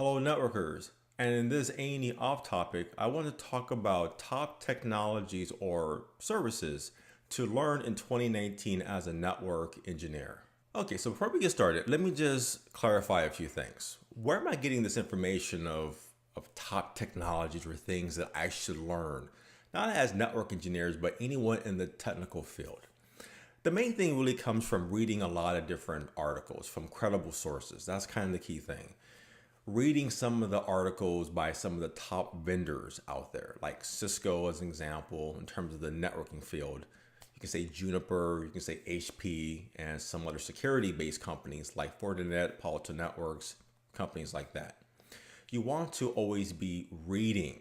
Hello, networkers. And in this A&E off topic, I want to talk about top technologies or services to learn in 2019 as a network engineer. Okay, so before we get started, let me just clarify a few things. Where am I getting this information of top technologies or things that I should learn? Not as network engineers, but anyone in the technical field. The main thing really comes from reading a lot of different articles from credible sources. That's kind of the key thing. Reading some of the articles by some of the top vendors out there, like Cisco as an example, in terms of the networking field. You can say Juniper, you can say HP, and some other security-based companies like Fortinet, Palo Networks, companies like that. You want to always be reading,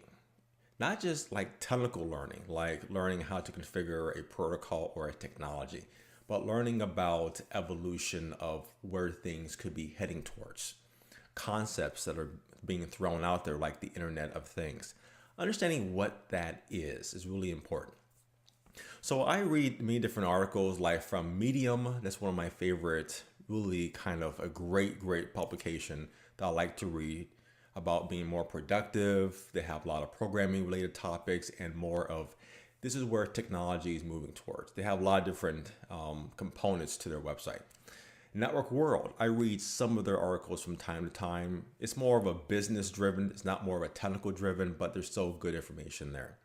not just like technical learning, like learning how to configure a protocol or a technology, but learning about evolution of where things could be heading towards. Concepts that are being thrown out there, like the Internet of Things. Understanding what that is really important. So I read many different articles, like from Medium. That's one of my favorite, really kind of a great publication that I like to read about being more productive. They have a lot of programming related topics and more of this is where technology is moving towards. They have a lot of different components to their website. Network World, I read some of their articles from time to time. It's more of a business driven, it's not more of a technical driven, but there's still good information there.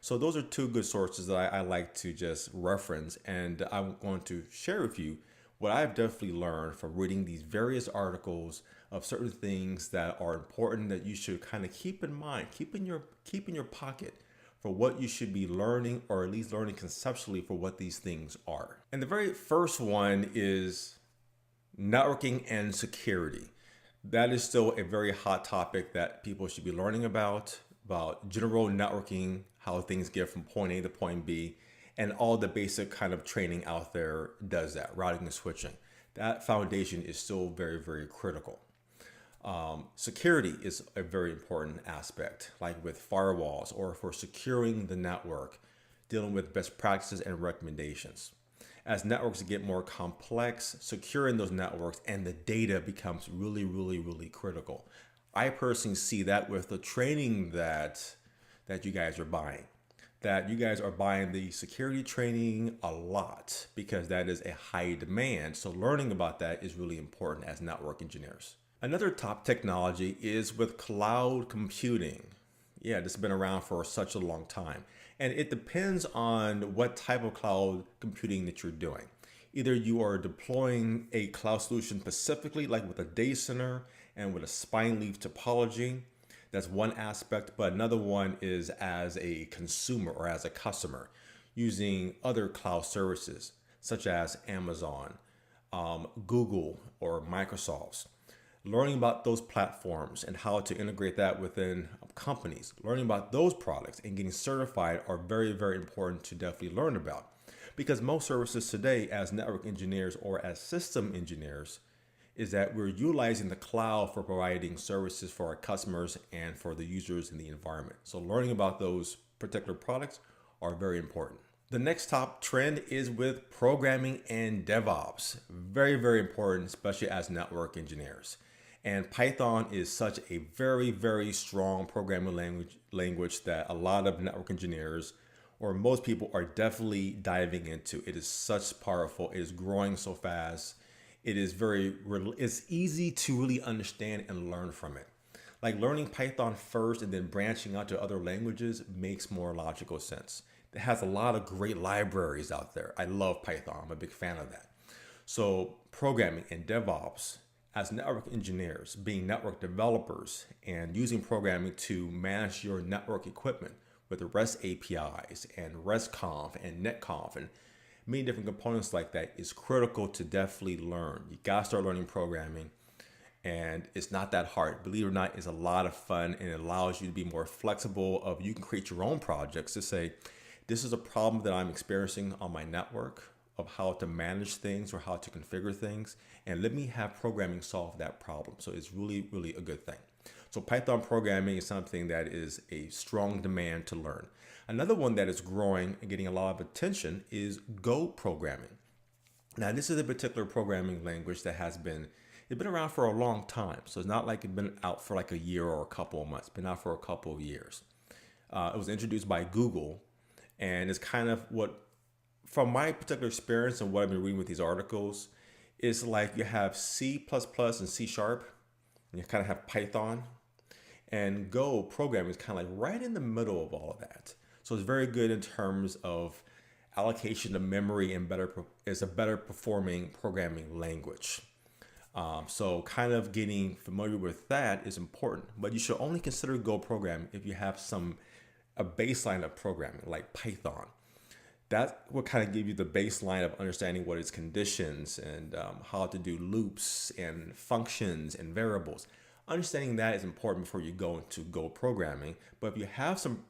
So those are two good sources that I like to just reference, and I'm going to share with you what I've definitely learned from reading these various articles of certain things that are important that you should kind of keep in mind, keep in your pocket for what you should be learning, or at least learning conceptually for what these things are. And the very first one is networking and security. That is still a very hot topic that people should be learning about general networking, how things get from point A to point B, and all the basic kind of training out there does that, routing and switching. That foundation is still very critical. Security is a very important aspect, like with firewalls or for securing the network, dealing with best practices and recommendations. As networks get more complex, securing those networks and the data becomes really critical. I personally see that with the training that you guys are buying. That you guys are buying the security training a lot because that is a high demand. So learning about that is really important as network engineers. Another top technology is with cloud computing. Yeah, this has been around for such a long time. And it depends on what type of cloud computing that you're doing. Either you are deploying a cloud solution specifically, like with a data center and with a spine leaf topology. That's one aspect, but another one is as a consumer or as a customer using other cloud services such as Amazon, Google, or Microsoft's. Learning about those platforms and how to integrate that within companies, learning about those products and getting certified are very important to definitely learn about. Because most services today as network engineers or as system engineers is that we're utilizing the cloud for providing services for our customers and for the users in the environment. So learning about those particular products are very important. The next top trend is with programming and DevOps. Very important, especially as network engineers. And Python is such a very strong programming language that a lot of network engineers or most people are definitely diving into. It is such powerful. It is growing so fast. It is it's easy to really understand and learn from it. Like learning Python first and then branching out to other languages makes more logical sense. It has a lot of great libraries out there. I love Python. I'm a big fan of that. So programming and DevOps as network engineers, being network developers and using programming to manage your network equipment with the REST APIs and RESTconf and netconf and many different components like that is critical to definitely learn. You gotta start learning programming, and it's not that hard. Believe it or not, it's a lot of fun, and it allows you to be more flexible of you can create your own projects to say, this is a problem that I'm experiencing on my network of how to manage things or how to configure things, and let me have programming solve that problem. So it's really a good thing. So Python programming is something that is a strong demand to learn. Another one that is growing and getting a lot of attention is Go programming. Now, this is a particular programming language that has been It's been around for a long time. So it's not like it's been out for like a year or a couple of months. It's been out for a couple of years. It was introduced by Google, and it's kind of what, from my particular experience and what I've been reading with these articles, is like you have C++ and C sharp, and you kind of have Python, and Go programming is kind of like right in the middle of all of that. So it's very good in terms of allocation of memory and is a better performing programming language. So kind of getting familiar with that is important, but you should only consider Go programming if you have a baseline of programming like Python. That will kind of give you the baseline of understanding what is conditions and how to do loops and functions and variables. Understanding that is important before you go into Go programming. But if you have some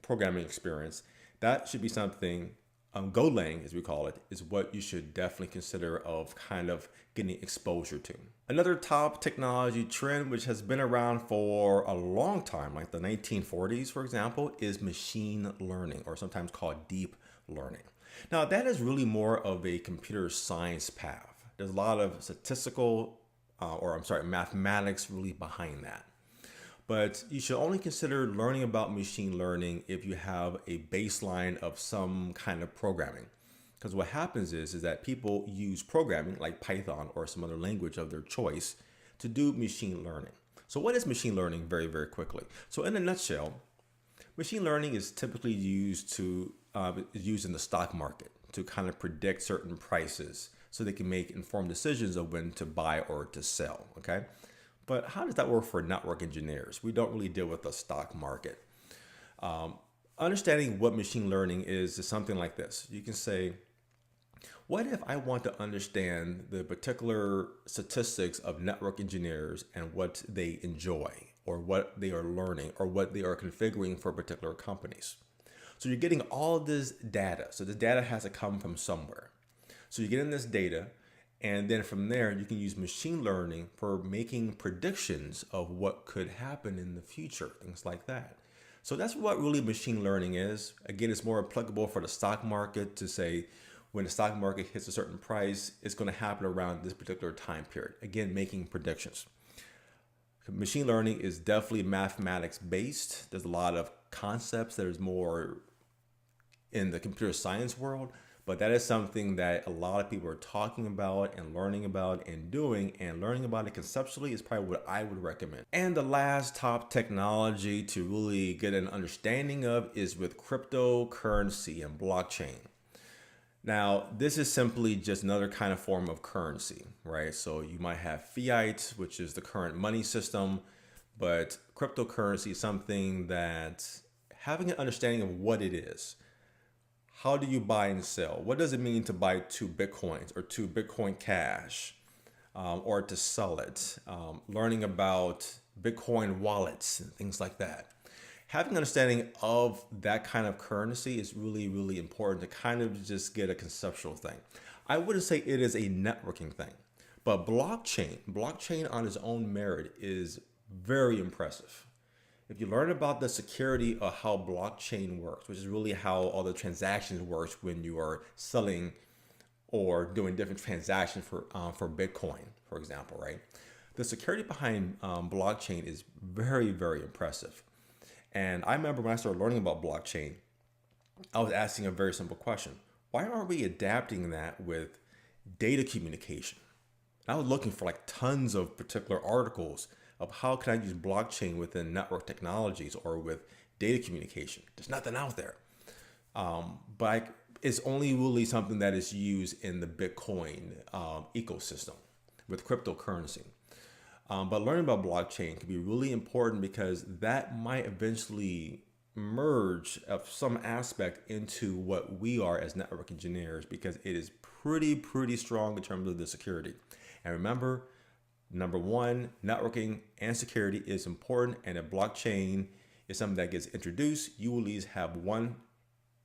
programming experience, that should be something, Golang, as we call it, is what you should definitely consider of kind of getting exposure to. Another top technology trend, which has been around for a long time, like the 1940s, for example, is machine learning, or sometimes called deep learning. Now, that is really more of a computer science path. There's a lot of mathematics really behind that. But you should only consider learning about machine learning if you have a baseline of some kind of programming. Because what happens is that people use programming like Python or some other language of their choice to do machine learning. So what is machine learning very, very quickly? So in a nutshell, machine learning is typically used in the stock market to kind of predict certain prices so they can make informed decisions of when to buy or to sell, okay? But how does that work for network engineers? We don't really deal with the stock market. Understanding what machine learning is something like this. You can say, what if I want to understand the particular statistics of network engineers and what they enjoy or what they are learning or what they are configuring for particular companies? So you're getting all of this data. So the data has to come from somewhere. So you get in this data, and then from there, you can use machine learning for making predictions of what could happen in the future, things like that. So that's what really machine learning is. Again, it's more applicable for the stock market to say when the stock market hits a certain price, it's going to happen around this particular time period. Again, making predictions. Machine learning is definitely mathematics based. There's a lot of concepts that is more in the computer science world, but that is something that a lot of people are talking about and learning about and doing, and learning about it conceptually is probably what I would recommend. And the last top technology to really get an understanding of is with cryptocurrency and blockchain. Now, this is simply just another kind of form of currency, right? So you might have fiat, which is the current money system, but cryptocurrency is something that having an understanding of what it is. How do you buy and sell? What does it mean to buy 2 Bitcoins or 2 Bitcoin Cash or to sell it? Learning about Bitcoin wallets and things like that. Having an understanding of that kind of currency is really, really important to kind of just get a conceptual thing. I wouldn't say it is a networking thing, but blockchain on its own merit is very impressive. If you learn about the security of how blockchain works, which is really how all the transactions works when you are selling or doing different transactions for Bitcoin, for example, right? The security behind blockchain is very, very impressive. And I remember when I started learning about blockchain, I was asking a very simple question. Why aren't we adapting that with data communication? I was looking for like tons of particular articles of how can I use blockchain within network technologies or with data communication. There's nothing out there. But it's only really something that is used in the Bitcoin ecosystem with cryptocurrency. But learning about blockchain can be really important because that might eventually merge of some aspect into what we are as network engineers, because it is pretty strong in terms of the security. And remember, number one, networking and security is important, and if blockchain is something that gets introduced, you will at least have one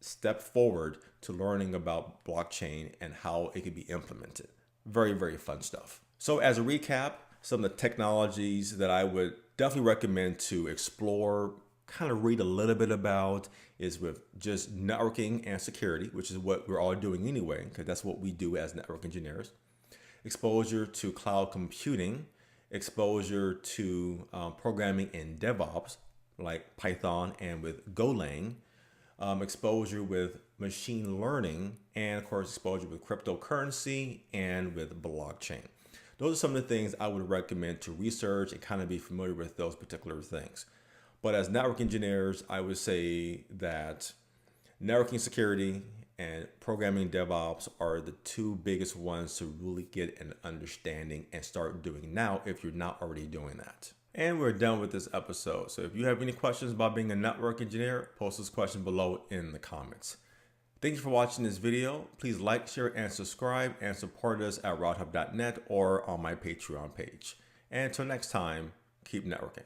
step forward to learning about blockchain and how it can be implemented. Very, very fun stuff. So as a recap, some of the technologies that I would definitely recommend to explore, kind of read a little bit about, is with just networking and security, which is what we're all doing anyway, because that's what we do as network engineers. exposure to cloud computing, exposure to programming in DevOps, like Python and with Golang, exposure with machine learning, and of course, exposure with cryptocurrency and with blockchain. Those are some of the things I would recommend to research and kind of be familiar with those particular things. But as network engineers, I would say that networking security and programming DevOps are the two biggest ones to really get an understanding and start doing now if you're not already doing that. And we're done with this episode. So if you have any questions about being a network engineer, post this question below in the comments. Thank you for watching this video. Please like, share, and subscribe, and support us at routhub.net or on my Patreon page. And until next time, keep networking.